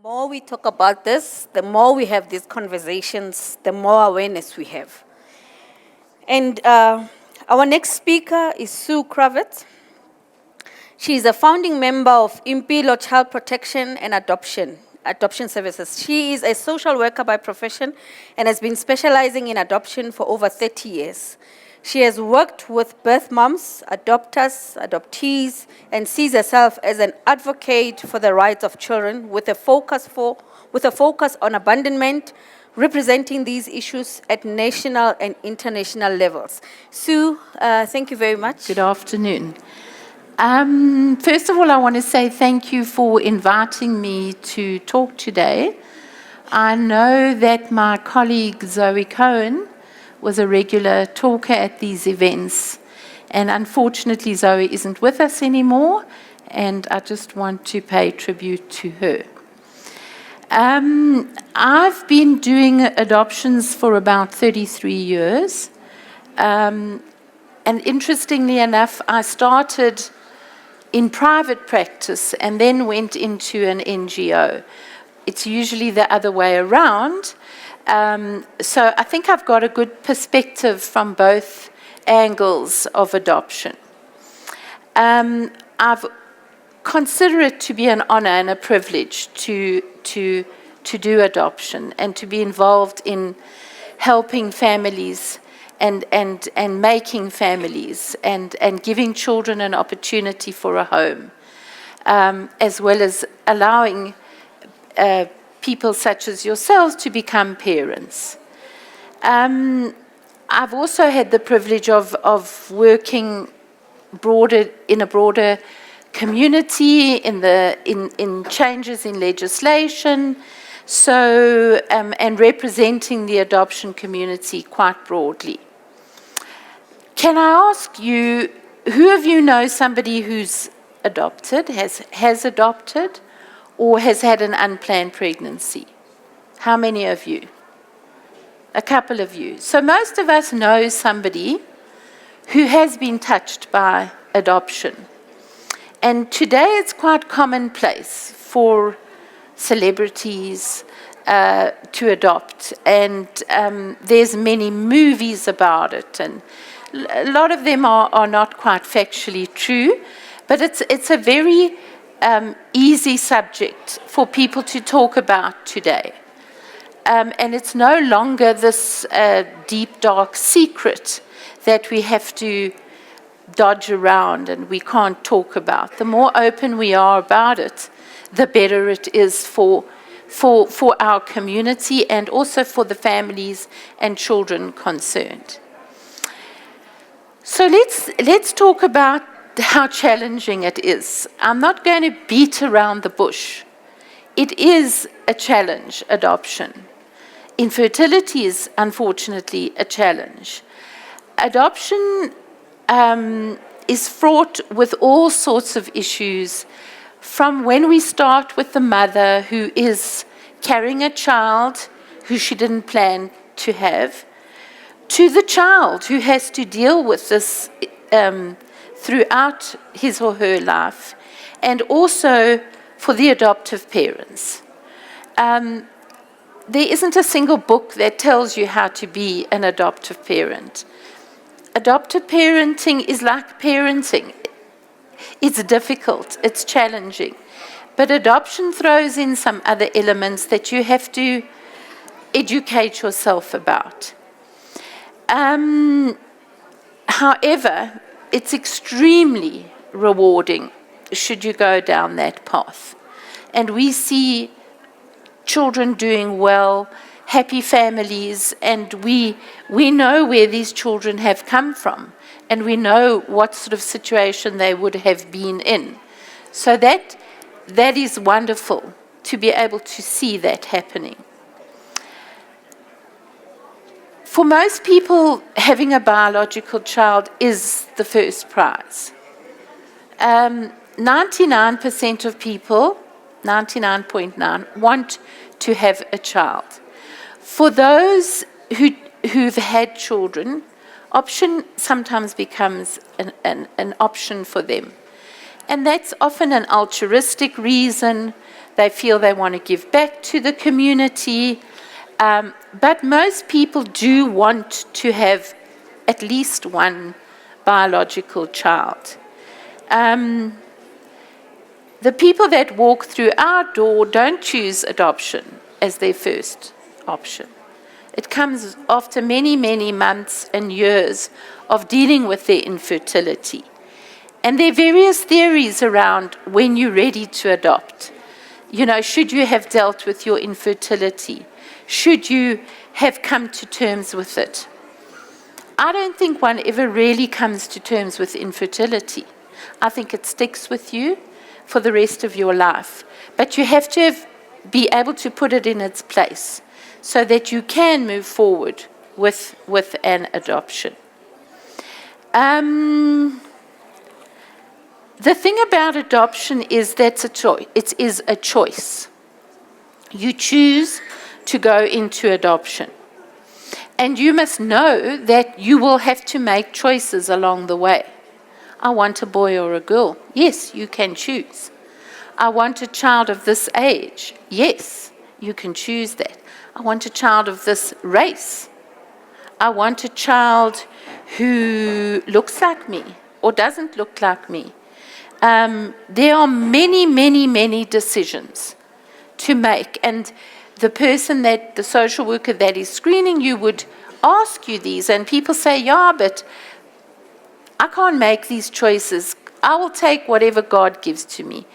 more we talk about this, the more we have these conversations, the more awareness we have. And our next speaker is Sue Krawitz. She is a founding member of Impilo Child Protection and Adoption Services. She is a social worker by profession and has been specializing in adoption for over 30 years. She has worked with birth moms, adopters, adoptees, and sees herself as an advocate for the rights of children with a focus on abandonment, representing these issues at national and international levels. Sue, thank you very much. Good afternoon. First of all, I want to say thank you for inviting me to talk today. I know that my colleague Zoe Cohen was a regular talker at these events, and unfortunately Zoe isn't with us anymore, and I just want to pay tribute to her. I've been doing adoptions for about 33 years, and interestingly enough, I started in private practice and then went into an NGO. It's usually the other way around. So I think I've got a good perspective from both angles of adoption. I've consider it to be an honor and a privilege to do adoption and to be involved in helping families and making families and giving children an opportunity for a home, as well as allowing people such as yourselves to become parents. I've also had the privilege of working in a broader community, in changes in legislation, so and representing the adoption community quite broadly. Can I ask you, who of you know somebody who's adopted, has adopted, or has had an unplanned pregnancy? How many of you? A couple of you. So most of us know somebody who has been touched by adoption. And today it's quite commonplace for celebrities to adopt. And there's many movies about it. And a lot of them are not quite factually true. But it's a very easy subject for people to talk about today. And it's no longer this deep, dark secret that we have to dodge around and we can't talk about. The more open we are about it, the better it is for our community and also for the families and children concerned. So let's talk about how challenging it is. I'm not going to beat around the bush. It is a challenge, adoption. Infertility is unfortunately a challenge. Adoption is fraught with all sorts of issues, from when we start with the mother who is carrying a child who she didn't plan to have, to the child who has to deal with this throughout his or her life, and also for the adoptive parents. There isn't a single book that tells you how to be an adoptive parent. Adoptive parenting is like parenting. It's difficult, it's challenging. But adoption throws in some other elements that you have to educate yourself about. However, it's extremely rewarding should you go down that path. And we see children doing well, happy families, and we know where these children have come from, and we know what sort of situation they would have been in. So that is wonderful to be able to see that happening. For most people, having a biological child is the first prize. 99% of people, 99.9, want to have a child. For those who've had children, option sometimes becomes an option for them. And that's often an altruistic reason. They feel they want to give back to the community. But most people do want to have at least one biological child. The people that walk through our door don't choose adoption as their first option. It comes after many, many months and years of dealing with their infertility. And there are various theories around when you're ready to adopt. You know, should you have dealt with your infertility? Should you have come to terms with it? I don't think one ever really comes to terms with infertility. I think it sticks with you for the rest of your life. But you have to be able to put it in its place so that you can move forward with an adoption. The thing about adoption is that's a choice. It is a choice. You choose to go into adoption. And you must know that you will have to make choices along the way. I want a boy or a girl. Yes, you can choose. I want a child of this age. Yes, you can choose that. I want a child of this race. I want a child who looks like me or doesn't look like me. There are many, many, many decisions to make. And the social worker that is screening you would ask you these. And people say, yeah, but I can't make these choices. I will take whatever God gives to me.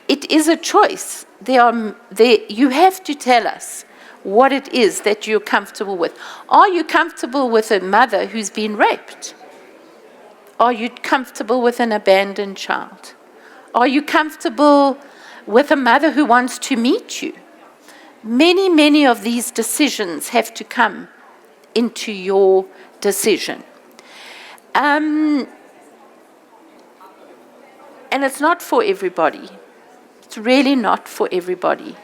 It is a choice. You have to tell us what it is that you're comfortable with. Are you comfortable with a mother who's been raped? Are you comfortable with an abandoned child? Are you comfortable with a mother who wants to meet you? Many, many of these decisions have to come into your decision. And it's not for everybody. It's really not for everybody.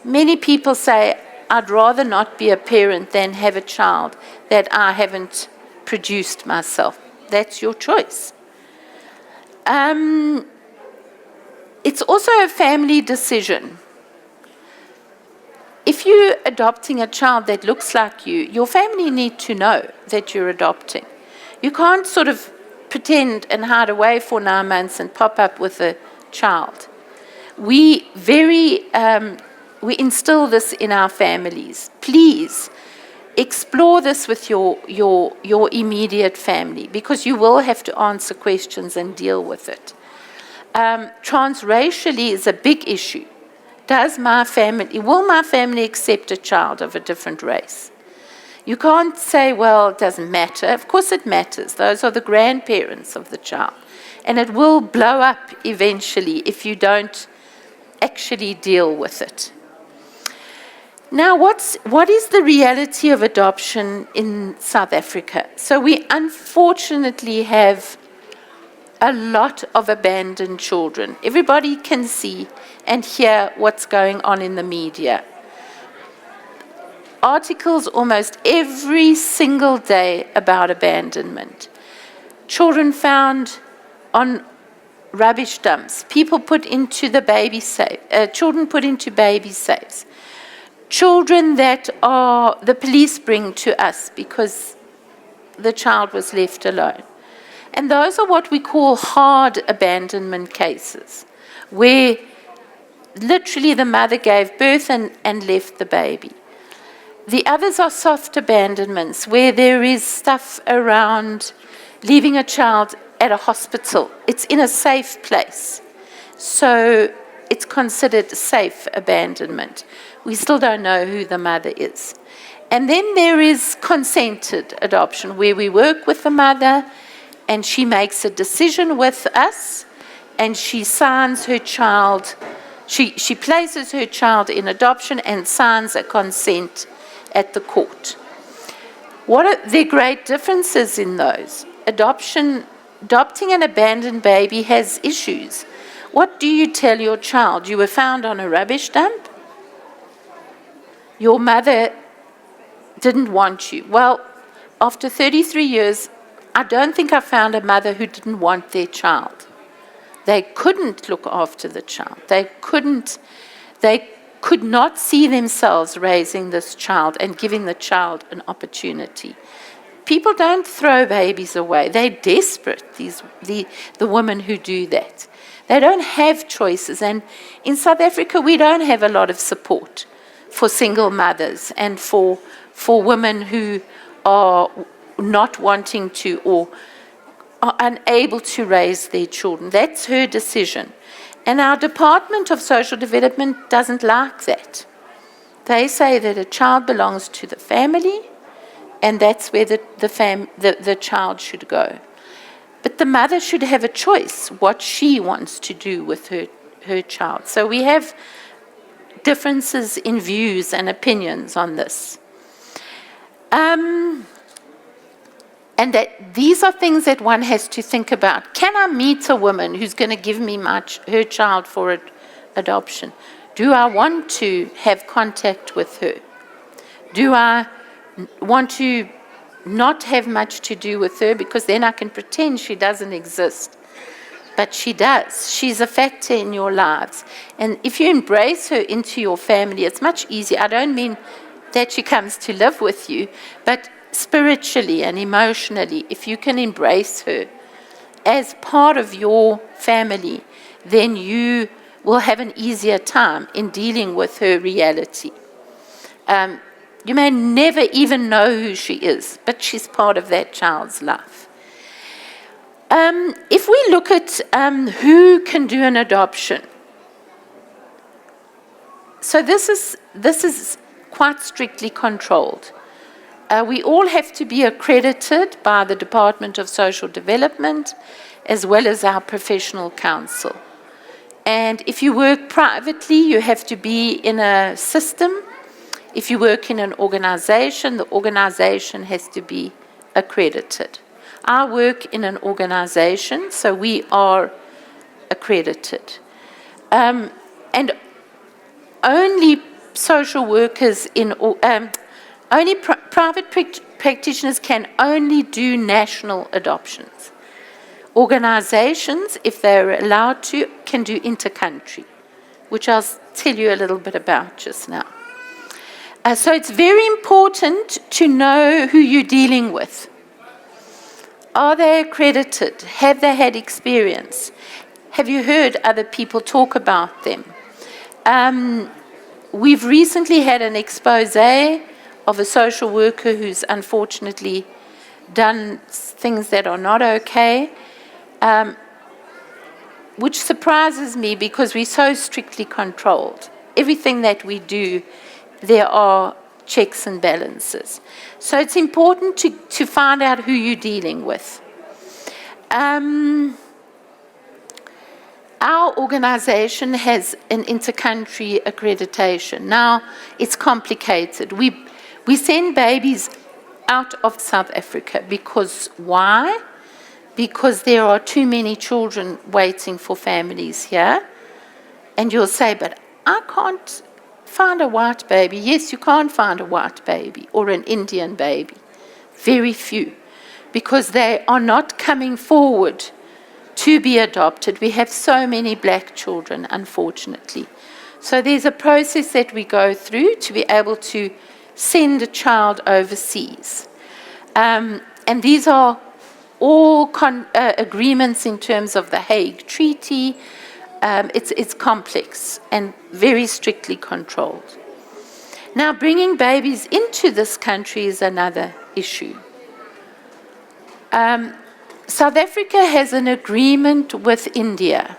Many people say, I'd rather not be a parent than have a child that I haven't produced myself. That's your choice. It's also a family decision. If you're adopting a child that looks like you, your family need to know that you're adopting. You can't sort of pretend and hide away for 9 months and pop up with a child. We instill this in our families. Please explore this with your immediate family, because you will have to answer questions and deal with it. Transracially is a big issue. Will my family accept a child of a different race? You can't say, well, it doesn't matter. Of course it matters. Those are the grandparents of the child. And it will blow up eventually if you don't actually deal with it. Now, what is the reality of adoption in South Africa? So we unfortunately have a lot of abandoned children. Everybody can see and hear what's going on in the media. Articles almost every single day about abandonment. Children found on rubbish dumps. People put into the baby safe. Children put into baby safes. Children that the police bring to us because the child was left alone. And those are what we call hard abandonment cases, where literally the mother gave birth and left the baby. The others are soft abandonments, where there is stuff around leaving a child at a hospital. It's in a safe place. So it's considered safe abandonment. We still don't know who the mother is. And then there is consented adoption, where we work with the mother and she makes a decision with us and she signs her child. She places her child in adoption and signs a consent at the court. What are the great differences in those? Adopting an abandoned baby has issues. What do you tell your child? You were found on a rubbish dump? Your mother didn't want you. Well, after 33 years, I don't think I found a mother who didn't want their child. They couldn't look after the child. they could not see themselves raising this child and giving the child an opportunity. People don't throw babies away. They're desperate, the women who do that. They don't have choices. And in South Africa, we don't have a lot of support for single mothers and for women who are not wanting to or are unable to raise their children. That's her decision. And our Department of Social Development doesn't like that. They say that a child belongs to the family, and that's where the child should go. But the mother should have a choice what she wants to do with her child. So we have differences in views and opinions on this. And that these are things that one has to think about. Can I meet a woman who's going to give me her child for adoption? Do I want to have contact with her? Do I want to not have much to do with her, because then I can pretend she doesn't exist? But she does. She's a factor in your lives. And if you embrace her into your family, it's much easier. I don't mean that she comes to live with you, but spiritually and emotionally, if you can embrace her as part of your family, then you will have an easier time in dealing with her reality. You may never even know who she is, but she's part of that child's life. If we look at who can do an adoption, so this is quite strictly controlled. We all have to be accredited by the Department of Social Development, as well as our professional council. And if you work privately, you have to be in a system. If you work in an organization, the organization has to be accredited. I work in an organization, so we are accredited. And only social workers only private practitioners can only do national adoptions. Organizations, if they're allowed to, can do inter-country, which I'll tell you a little bit about just now. So it's very important to know who you're dealing with. Are they accredited? Have they had experience? Have you heard other people talk about them? We've recently had an expose of a social worker who's unfortunately done things that are not okay, which surprises me because we're so strictly controlled. Everything that we do, there are checks and balances. So it's important to find out who you're dealing with. Our organization has an inter-country accreditation. Now, it's complicated. We send babies out of South Africa because why? Because there are too many children waiting for families here. And you'll say, but I can't find a white baby. Yes, you can't find a white baby or an Indian baby. Very few. Because they are not coming forward to be adopted. We have so many black children, unfortunately. So there's a process that we go through to be able to send a child overseas. And these are all agreements in terms of the Hague Treaty. It's complex and very strictly controlled. Now, bringing babies into this country is another issue. South Africa has an agreement with India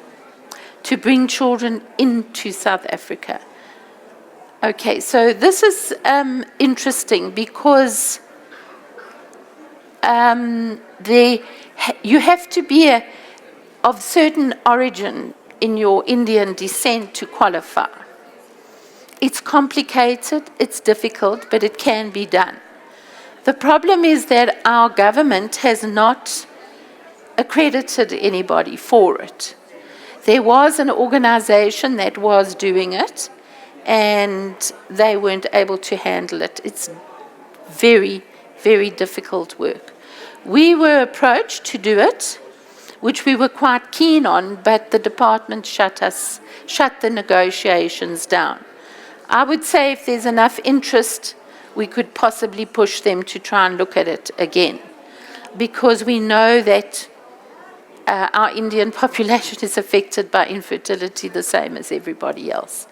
to bring children into South Africa. Okay, so this is interesting because you have to be of certain origin in your Indian descent to qualify. It's complicated, it's difficult, but it can be done. The problem is that our government has not accredited anybody for it. There was an organization that was doing it, and they weren't able to handle it. It's very, very difficult work. We were approached to do it. which we were quite keen on, but the department shut the negotiations down. I would say if there's enough interest, we could possibly push them to try and look at it again, because we know that our Indian population is affected by infertility the same as everybody else.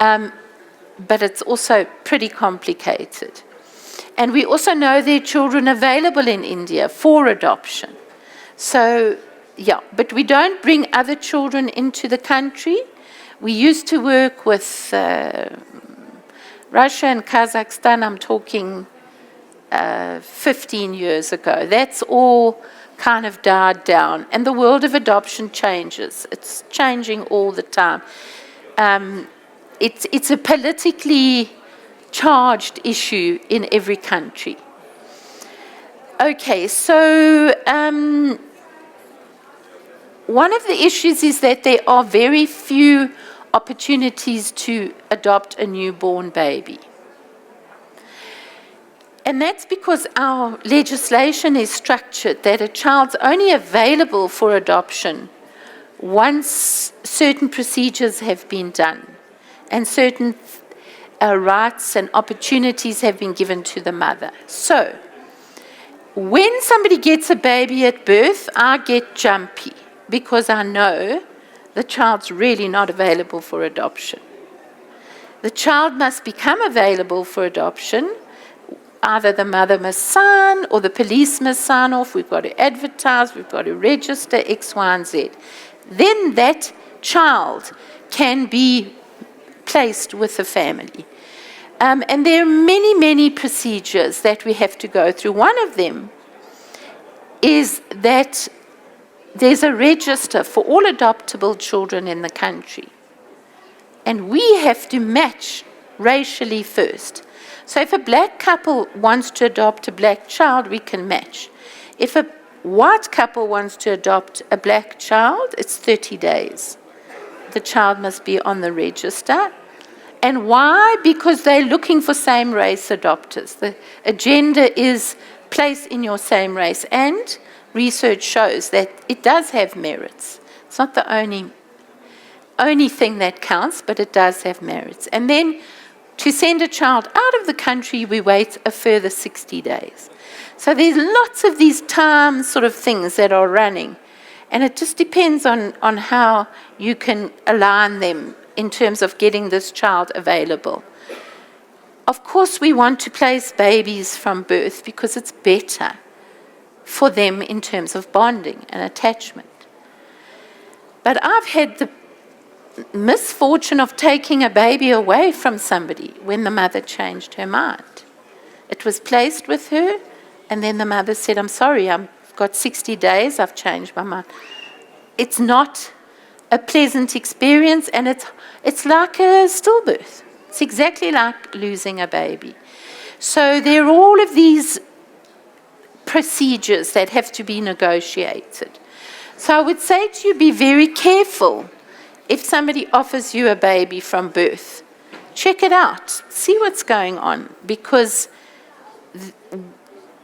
But it's also pretty complicated. And we also know there are children available in India for adoption. So, yeah, but we don't bring other children into the country. We used to work with Russia and Kazakhstan, I'm talking 15 years ago. That's all kind of died down. And the world of adoption changes. It's changing all the time. It's a politically charged issue in every country. Okay, so one of the issues is that there are very few opportunities to adopt a newborn baby. And that's because our legislation is structured that a child's only available for adoption once certain procedures have been done and certain rights and opportunities have been given to the mother. So, when somebody gets a baby at birth, I get jumpy because I know the child's really not available for adoption. The child must become available for adoption. Either the mother must sign or the police must sign off. We've got to advertise, we've got to register, X, Y, and Z. Then that child can be placed with the family. And there are many, many procedures that we have to go through. One of them is that there's a register for all adoptable children in the country. And we have to match racially first. So if a black couple wants to adopt a black child, we can match. If a white couple wants to adopt a black child, it's 30 days. The child must be on the register. And why? Because they're looking for same-race adopters. The agenda is place in your same race. And research shows that it does have merits. It's not the only thing that counts, but it does have merits. And then to send a child out of the country, we wait a further 60 days. So there's lots of these time sort of things that are running. And it just depends on how you can align them in terms of getting this child available. Of course, we want to place babies from birth because it's better for them in terms of bonding and attachment. But I've had the misfortune of taking a baby away from somebody when the mother changed her mind. It was placed with her, and then the mother said, I'm sorry, I've got 60 days, I've changed my mind. It's not a pleasant experience, and it's like a stillbirth. It's exactly like losing a baby. So there are all of these procedures that have to be negotiated. So I would say to you, be very careful if somebody offers you a baby from birth. Check it out. See what's going on, because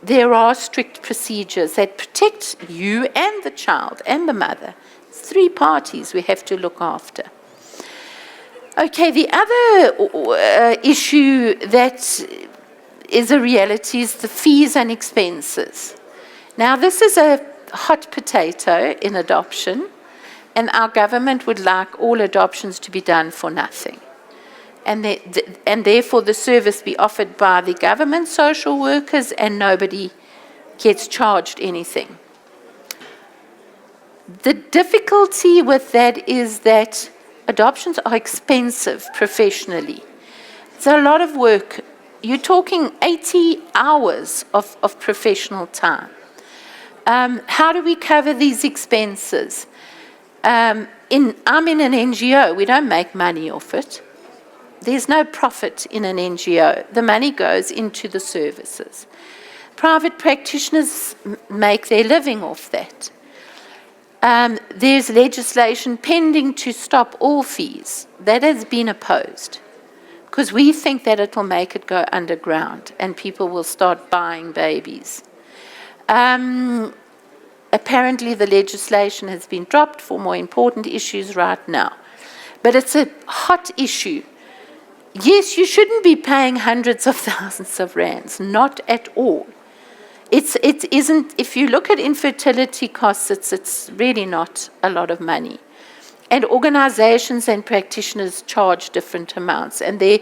there are strict procedures that protect you and the child and the mother. It's 3 parties we have to look after. Okay, the other issue that is a reality is the fees and expenses. Now, this is a hot potato in adoption, and our government would like all adoptions to be done for nothing. And therefore the service be offered by the government social workers and nobody gets charged anything. The difficulty with that is that adoptions are expensive professionally. It's a lot of work. You're talking 80 hours of professional time. How do we cover these expenses? I'm in an NGO. We don't make money off it. There's no profit in an NGO. The money goes into the services. Private practitioners make their living off that. There's legislation pending to stop all fees. That has been opposed because we think that it will make it go underground and people will start buying babies. apparently the legislation has been dropped for more important issues right now. But it's a hot issue. Yes, you shouldn't be paying hundreds of thousands of rands, not at all. It isn't, if you look at infertility costs, it's really not a lot of money. And organizations and practitioners charge different amounts, and there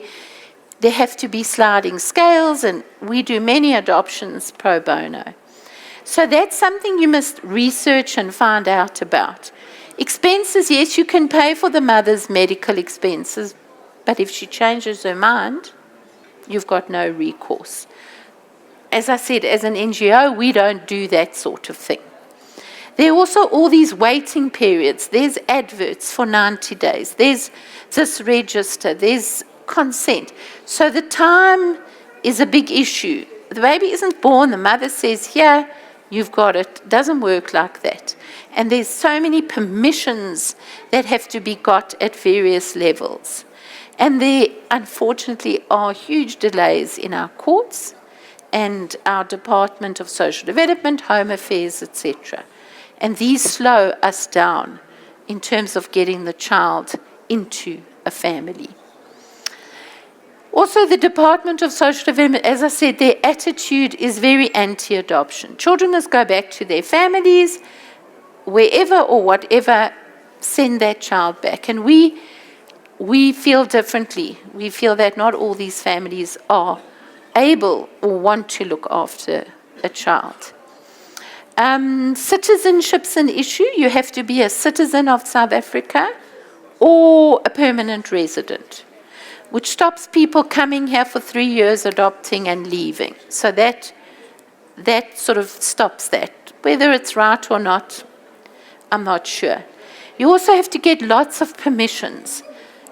have to be sliding scales, and we do many adoptions pro bono. So that's something you must research and find out about. Expenses, yes, you can pay for the mother's medical expenses, but if she changes her mind, you've got no recourse. As I said, as an NGO, we don't do that sort of thing. There are also all these waiting periods. There's adverts for 90 days. There's this register. There's consent. So the time is a big issue. The baby isn't born. The mother says, here, you've got it. It doesn't work like that. And there's so many permissions that have to be got at various levels. And there, unfortunately, are huge delays in our courts and our Department of Social Development, Home Affairs, etc. And these slow us down in terms of getting the child into a family. Also, the Department of Social Development, as I said, their attitude is very anti-adoption. Children must go back to their families, wherever or whatever, send that child back. And we feel differently. We feel that not all these families are able or want to look after a child. Citizenship's an issue. You have to be a citizen of South Africa or a permanent resident, which stops people coming here for 3 years, adopting and leaving. So that sort of stops that. Whether it's right or not, I'm not sure. You also have to get lots of permissions.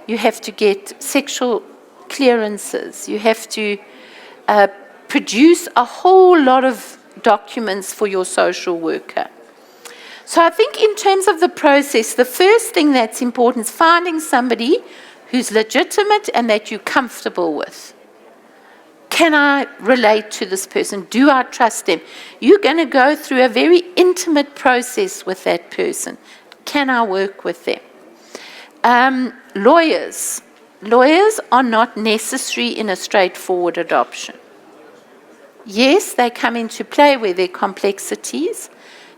You have to get sexual clearances. You have to produce a whole lot of documents for your social worker. So I think in terms of the process, the first thing that's important is finding somebody who's legitimate and that you're comfortable with. Can I relate to this person? Do I trust them? You're going to go through a very intimate process with that person. Can I work with them? Lawyers. Lawyers are not necessary in a straightforward adoption. Yes, they come into play where there are complexities,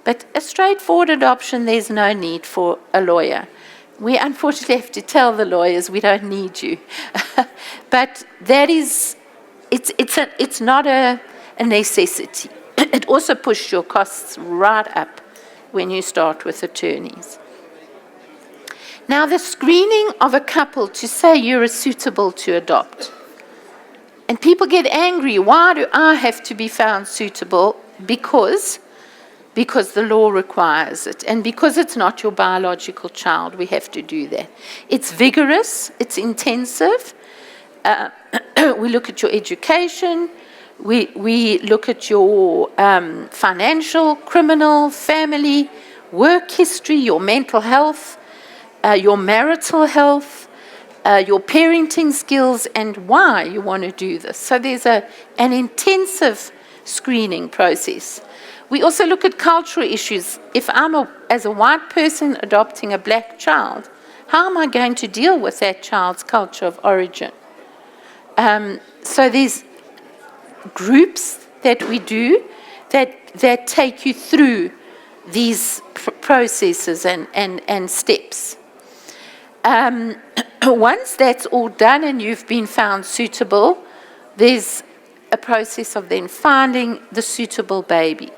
but a straightforward adoption, there's no need for a lawyer. We unfortunately have to tell the lawyers we don't need you. But that is, it's not a necessity. It also pushes your costs right up when you start with attorneys. Now, the screening of a couple to say you're suitable to adopt. And people get angry. Why do I have to be found suitable? Because the law requires it. And because it's not your biological child, we have to do that. It's vigorous. It's intensive. We look at your education. We look at your financial, criminal, family, work history, your mental health, your marital health, your parenting skills, and why you want to do this. So there's an intensive screening process. We also look at cultural issues. If I'm, as a white person, adopting a black child, how am I going to deal with that child's culture of origin? So there's groups that we do that take you through these processes and steps. Once that's all done and you've been found suitable, there's a process of then finding the suitable baby.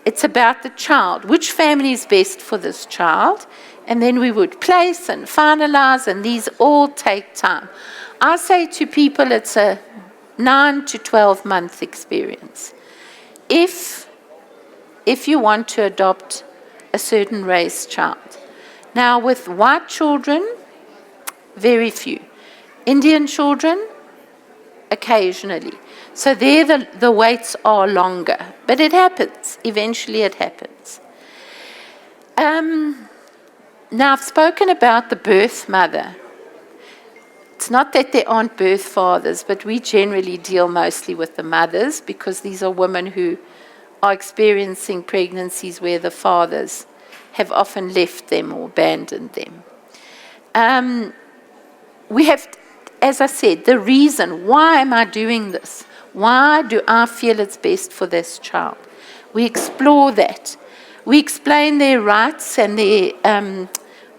It's about the child. Which family is best for this child? And then we would place and finalize, and these all take time. I say to people it's a 9 to 12 month experience. If you want to adopt a certain race child. Now, with white children, very few. Indian children, occasionally. So there the waits are longer. But it happens. Eventually it happens. Now, I've spoken about the birth mother. It's not that there aren't birth fathers, but we generally deal mostly with the mothers because these are women who are experiencing pregnancies where the fathers have often left them or abandoned them. We have, as I said, the reason, why am I doing this? Why do I feel it's best for this child? We explore that. We explain their rights and their,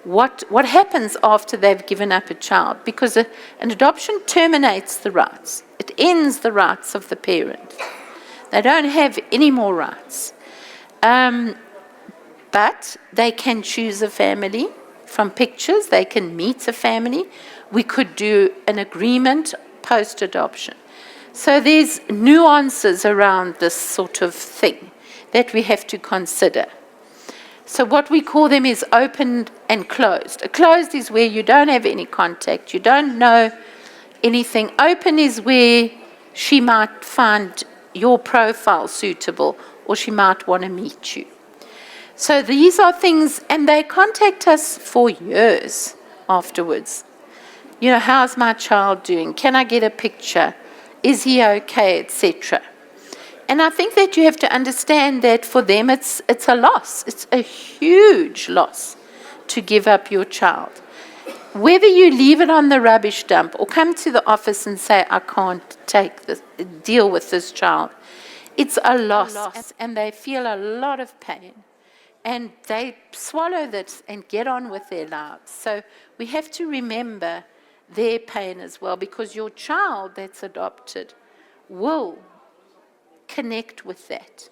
what happens after they've given up a child, because an adoption terminates the rights. It ends the rights of the parent. They don't have any more rights. But they can choose a family from pictures. They can meet a family. We could do an agreement post-adoption. So there's nuances around this sort of thing that we have to consider. So what we call them is open and closed. A closed is where you don't have any contact, you don't know anything. Open is where she might find your profile suitable, or she might want to meet you. So these are things, and they contact us for years afterwards. You know, how's my child doing? Can I get a picture? Is he okay, etc. And I think that you have to understand that for them it's a loss. It's a huge loss to give up your child. Whether you leave it on the rubbish dump or come to the office and say, I can't deal with this child, it's a loss. And they feel a lot of pain. And they swallow that and get on with their lives. So we have to remember their pain as well, because your child that's adopted will connect with that.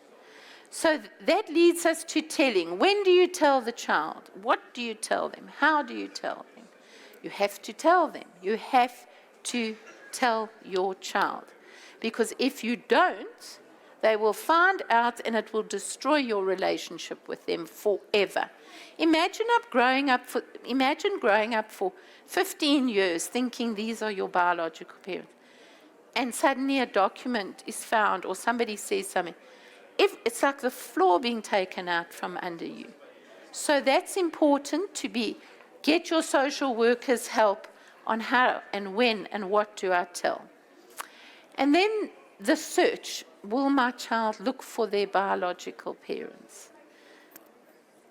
So that leads us to telling. When do you tell the child? What do you tell them? How do you tell them? You have to tell them. You have to tell your child. Because if you don't, they will find out and it will destroy your relationship with them forever. Imagine growing up for 15 years thinking these are your biological parents, and suddenly a document is found or somebody says something. It's like the floor being taken out from under you. So that's important to get your social workers help on how and when and what do I tell. And then the search. Will my child look for their biological parents?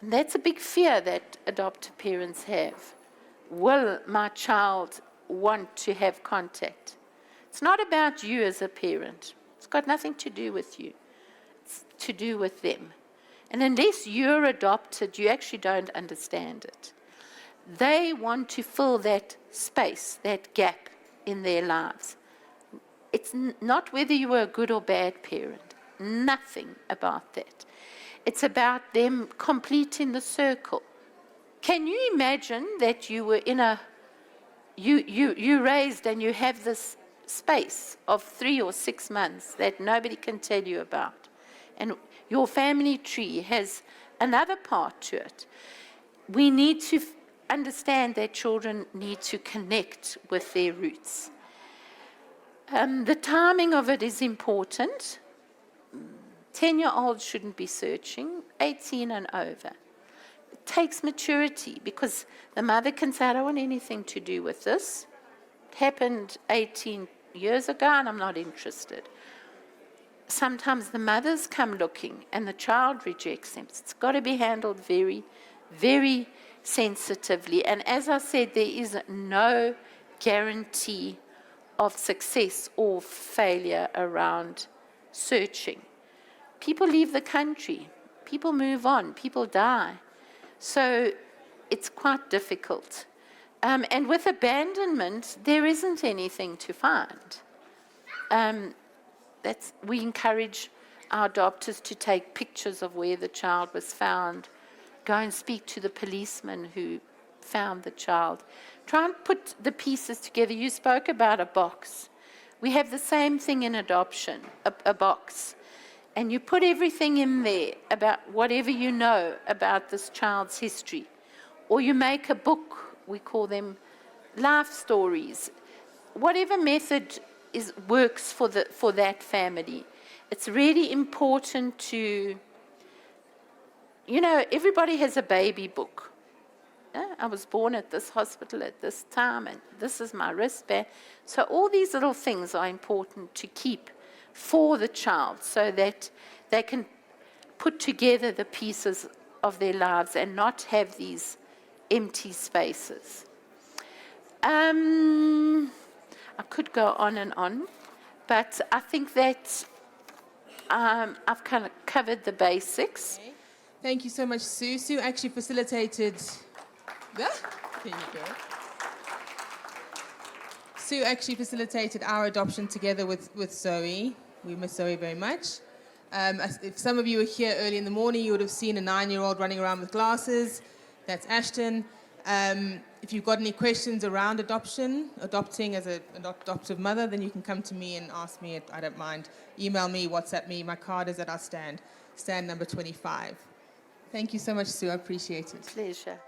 And that's a big fear that adoptive parents have. Will my child want to have contact? It's not about you as a parent. It's got nothing to do with you. It's to do with them. And unless you're adopted, you actually don't understand it. They want to fill that space, that gap in their lives. It's not whether you were a good or bad parent. Nothing about that. It's about them completing the circle. Can you imagine that you were you raised and you have this space of 3 or 6 months that nobody can tell you about, and your family tree has another part to it. We need to understand that children need to connect with their roots. The timing of it is important. 10-year-olds shouldn't be searching, 18 and over. It takes maturity, because the mother can say, I don't want anything to do with this. It happened 18 years ago and I'm not interested. Sometimes the mothers come looking and the child rejects them. It's got to be handled very, very sensitively. And as I said, there is no guarantee of success or failure around searching. People leave the country, people move on, people die. So it's quite difficult. And with abandonment, there isn't anything to find. We encourage our adopters to take pictures of where the child was found, go and speak to the policeman who found the child. Try and put the pieces together. You spoke about a box. We have the same thing in adoption, a box. And you put everything in there about whatever you know about this child's history. Or you make a book, we call them life stories. Whatever method works for that family. It's really important to, everybody has a baby book. I was born at this hospital at this time, and this is my wristband. So all these little things are important to keep for the child, so that they can put together the pieces of their lives and not have these empty spaces. I could go on and on, but I think that I've kind of covered the basics. Okay. Thank you so much, Sue. Sue actually facilitated... There you go. Sue actually facilitated our adoption together with Zoe. We miss Zoe very much. If some of you were here early in the morning, you would have seen a 9-year-old running around with glasses. That's Ashton. If you've got any questions around adopting as an adoptive mother, then you can come to me and ask me. I don't mind. Email me, WhatsApp me. My card is at our stand number 25. Thank you so much, Sue. I appreciate it. Pleasure.